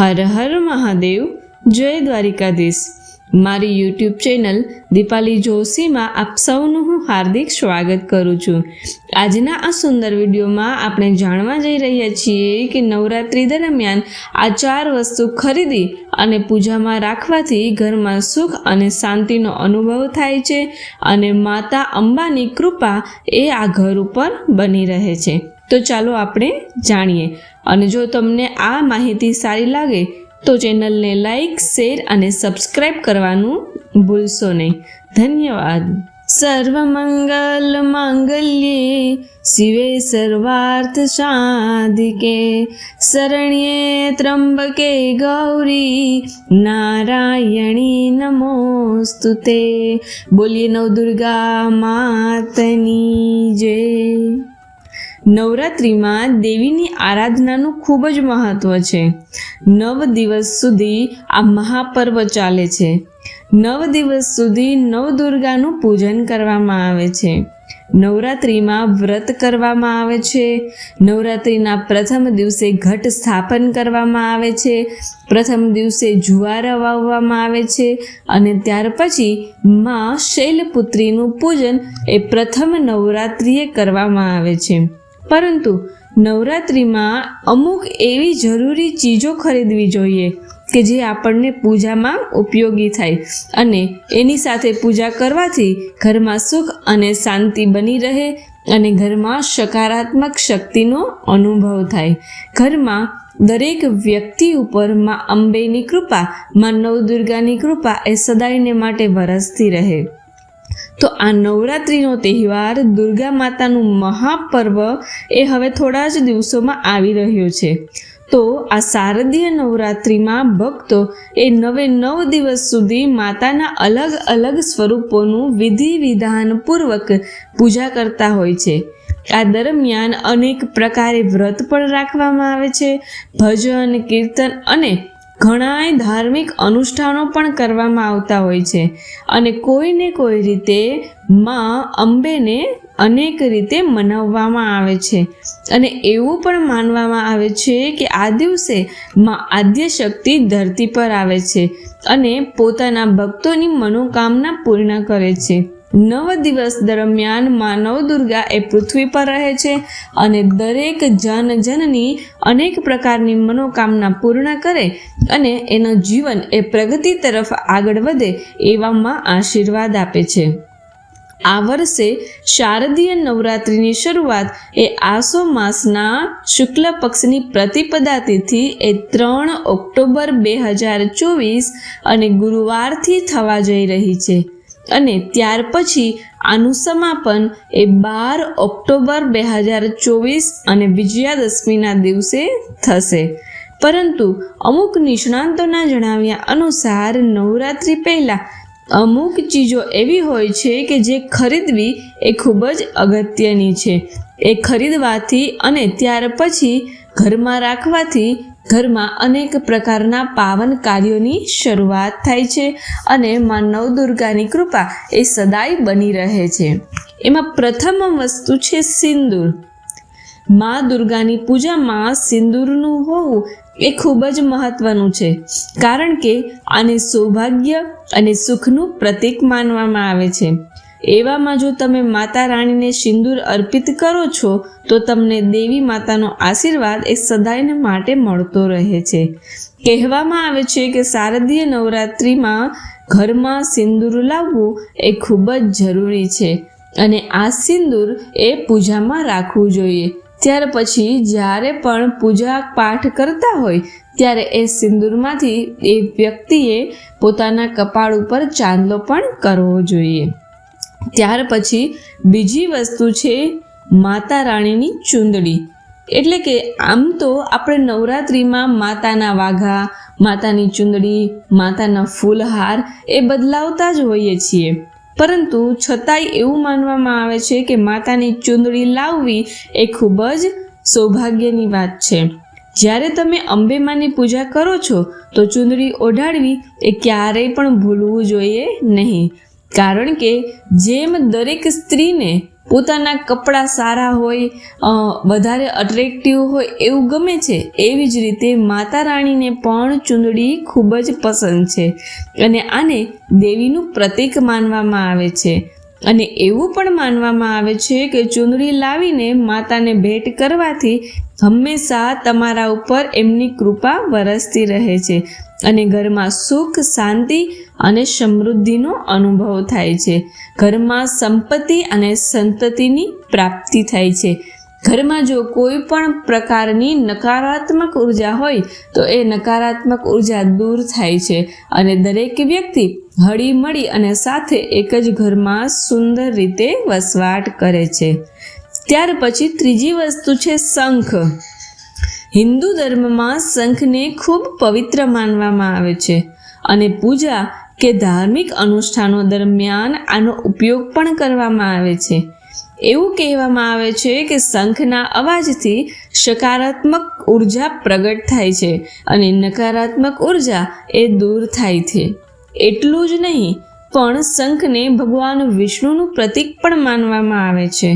હર હર મહાદેવ, જય દ્વારિકાધીશ। મારી YouTube channel Dipali જોશીમાં આપ સૌનું હું હાર્દિક સ્વાગત કરું છું। આજના આ સુંદર વિડીયોમાં આપણે જાણવા જઈ રહ્યા છીએ કે નવરાત્રિ દરમિયાન આ 4 વસ્તુ ખરીદી અને પૂજામાં રાખવાથી ઘરમાં સુખ અને શાંતિનો અનુભવ થાય છે અને માતા અંબાની કૃપા એ આ ઘર ઉપર બની રહે છે। તો ચાલો આપણે જાણીએ। અને જો તમને આ માહિતી સારી લાગે તો ચેનલને લાઈક, શેર અને સબસ્ક્રાઇબ કરવાનું ભૂલશો નહીં। ધન્યવાદ। સર્વમંગલ માંગલ્યે શિવે સર્વાર્થ સાધિકે શરણ્યે ત્રંબકે ગૌરી નારાયણી નમોસ્તુતે। બોલીએ નવદુર્ગા માતની જય। નવરાત્રિમાં દેવીની આરાધનાનું ખૂબ જ મહત્વ છે। 9 દિવસ સુધી આ મહાપર્વ ચાલે છે। 9 દિવસ સુધી નવદુર્ગાનું પૂજન કરવામાં આવે છે। નવરાત્રિમાં વ્રત કરવામાં આવે છે। નવરાત્રિના પ્રથમ દિવસે ઘટ સ્થાપન કરવામાં આવે છે। પ્રથમ દિવસે જુવાર વાવવામાં આવે છે અને ત્યાર પછી માં શૈલપુત્રીનું પૂજન એ પ્રથમ નવરાત્રિએ કરવામાં આવે છે। પરંતુ નવરાત્રિમાં અમુક એવી જરૂરી ચીજો ખરીદવી જોઈએ કે જે આપણને પૂજામાં ઉપયોગી થાય અને એની સાથે પૂજા કરવાથી ઘરમાં સુખ અને શાંતિ બની રહે અને ઘરમાં સકારાત્મક શક્તિનો અનુભવ થાય। ઘરમાં દરેક વ્યક્તિ ઉપર માં અંબેની કૃપા, માં નવદુર્ગાની કૃપા એ સદાયને માટે વરસતી રહે। તો આ નવરાત્રિનો તહેવાર, દુર્ગા માતાનું મહાપર્વ એ હવે થોડા જ દિવસોમાં આવી રહ્યો છે। તો આ શારદીય નવરાત્રિમાં ભક્તો એ 9 દિવસ સુધી માતાના અલગ અલગ સ્વરૂપોનું વિધિ વિધાનપૂર્વક પૂજા કરતા હોય છે। આ દરમિયાન અનેક પ્રકારે વ્રત પણ રાખવામાં આવે છે, ભજન, કીર્તન અને ઘણાય ધાર્મિક અનુષ્ઠાનો પણ કરવામાં આવતા હોય છે અને કોઈને કોઈ રીતે માં અંબેને અનેક રીતે મનાવવામાં આવે છે અને એવું પણ માનવામાં આવે છે કે આ દિવસે માં આદ્યશક્તિ ધરતી પર આવે છે અને પોતાના ભક્તોની મનોકામના પૂર્ણ કરે છે। 9 દિવસ દરમિયાન માં નવદુર્ગા એ પૃથ્વી પર રહે છે અને દરેક જનની અનેક પ્રકારની મનોકામના પૂર્ણ કરે અને એનું જીવન એ પ્રગતિ તરફ આગળ વધે એવામાં આશીર્વાદ આપે છે। આ વર્ષે શારદીય નવરાત્રિની શરૂઆત એ આસો માસના શુક્લ પક્ષની પ્રતિપદા તિથિ એ 3 ઓક્ટોબર 2024 અને ગુરુવારથી થવા જઈ રહી છે અને ત્યાર પછી આનું સમાપન એ 12 ઓક્ટોબર 2024 અને વિજયાદશમીના દિવસે થશે। પરંતુ અમુક નિષ્ણાંતોના જણાવ્યા અનુસાર નવરાત્રિ પહેલાં અમુક ચીજો એવી હોય છે કે જે ખરીદવી એ ખૂબ જ અગત્યની છે। એ ખરીદવાથી અને ત્યાર પછી ઘરમાં રાખવાથી ઘરમાં અનેક પ્રકારના પાવન કાર્યોની શરૂઆત થાય છે અને માં નવદુર્ગાની કૃપા એ સદાય બની રહે છે। એમાં પ્રથમ વસ્તુ છે સિંદૂર। માં દુર્ગાની પૂજામાં સિંદૂરનું હોવું એ ખૂબ જ મહત્વનું છે કારણ કે આને સૌભાગ્ય અને સુખનું પ્રતીક માનવામાં આવે છે। એવામાં જો તમે માતા રાણીને સિંદૂર અર્પિત કરો છો તો તમને દેવી માતાનો આશીર્વાદ એ સદાયને માટે મળતો રહે છે। કહેવામાં આવે છે કે શારદીય નવરાત્રિમાં ઘરમાં સિંદૂર લાવવું એ ખૂબ જ જરૂરી છે અને આ સિંદૂર એ પૂજામાં રાખવું જોઈએ। ત્યાર પછી જ્યારે પણ પૂજા પાઠ કરતા હોય ત્યારે એ સિંદૂરમાંથી એ વ્યક્તિએ પોતાના કપાળ ઉપર ચાંદલો પણ કરવો જોઈએ। ત્યાર પછી બીજી વસ્તુ છે માતા રાણીની ચૂંદડી। એટલે કે આમ તો આપણે નવરાત્રિમાં માતાના વાઘા, માતાની ચૂંદડી, માતાના ફૂલહાર એ બદલાવતા જ હોઈએ છીએ, પરંતુ છતાંય એવું માનવામાં આવે છે કે માતાની ચૂંદડી લાવવી એ ખૂબ જ સૌભાગ્યની વાત છે। જ્યારે તમે અંબેમાની પૂજા કરો છો તો ચૂંદડી ઓઢાડવી એ ક્યારેય પણ ભૂલવું જોઈએ નહીં, કારણ કે જેમ દરેક સ્ત્રીને પોતાના કપડાં સારા હોય, વધારે અટ્રેક્ટિવ હોય એવું ગમે છે, એવી જ રીતે માતા રાણીને પણ ચૂંદડી ખૂબ જ પસંદ છે અને આને દેવીનું પ્રતીક માનવામાં આવે છે. અને એવું પણ માનવામાં આવે છે કે ચૂંદડી લાવીને માતાને ભેટ કરવાથી હંમેશા તમારા ઉપર એમની કૃપા વરસતી રહે છે અને ઘરમાં સુખ, શાંતિ અને સમૃદ્ધિનો અનુભવ થાય છે. ઘરમાં સંપત્તિ અને સંતતિની પ્રાપ્તિ થાય છે. ઘરમાં જો કોઈ પણ પ્રકારની નકારાત્મક ઉર્જા હોય તો એ નકારાત્મક ઉર્જા દૂર થાય છે અને દરેક વ્યક્તિ હળી મળી અને સાથે એક જ ઘરમાં સુંદર રીતે વસવાટ કરે છે. ત્યાર પછી ત્રીજી વસ્તુ છે શંખ. હિન્દુ ધર્મમાં શંખને ખૂબ પવિત્ર માનવામાં આવે છે અને પૂજા કે ધાર્મિક અનુષ્ઠાનો દરમિયાન આનો ઉપયોગ પણ કરવામાં આવે છે. એવું કહેવામાં આવે છે કે શંખના અવાજથી સકારાત્મક ઉર્જા પ્રગટ થાય છે અને નકારાત્મક ઉર્જા એ દૂર થાય છે. એટલું જ નહીં, પણ શંખને ભગવાન વિષ્ણુનું પ્રતીક પણ માનવામાં આવે છે.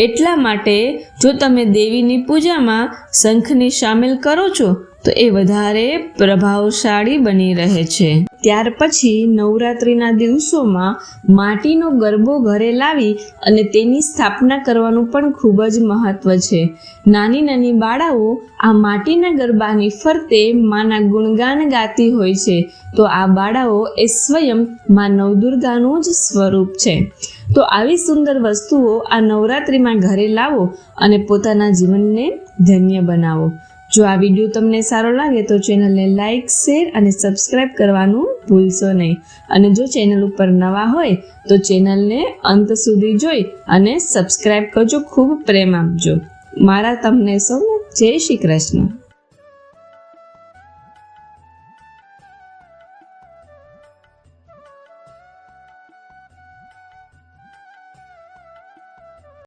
એટલા માટે જો તમે દેવીની પૂજામાં શંખની સામેલ કરો છો તો એ વધારે પ્રભાવશાળી બની રહે છે. ત્યાર પછી નવરાત્રિના દિવસોમાં માટીનો ગરબો ઘરે લાવી અને તેની સ્થાપના કરવાનું પણ ખૂબ જ મહત્વ છે. નાની નાની બાળાઓ આ માટીના ગરબાની ફરતે માના ગુણગાન ગાતી હોય છે. તો આ બાળાઓ એ સ્વયં મા નવદુર્ગાનું જ સ્વરૂપ છે. તો આવી સુંદર વસ્તુઓ આ નવરાત્રિમાં ઘરે લાવો અને પોતાના જીવનને ધન્ય બનાવો. જો આ વિડીયો તમને સારો લાગે તો ચેનલને લાઇક, શેર અને સબસ્ક્રાઈબ કરવાનું ભૂલશો નહીં. અને જો ચેનલ ઉપર નવા હોય તો ચેનલને અંત સુધી જોઈ અને સબસ્ક્રાઈબ કરજો. ખૂબ પ્રેમ આપજો. મારા તમને સૌને જય શ્રી કૃષ્ણ.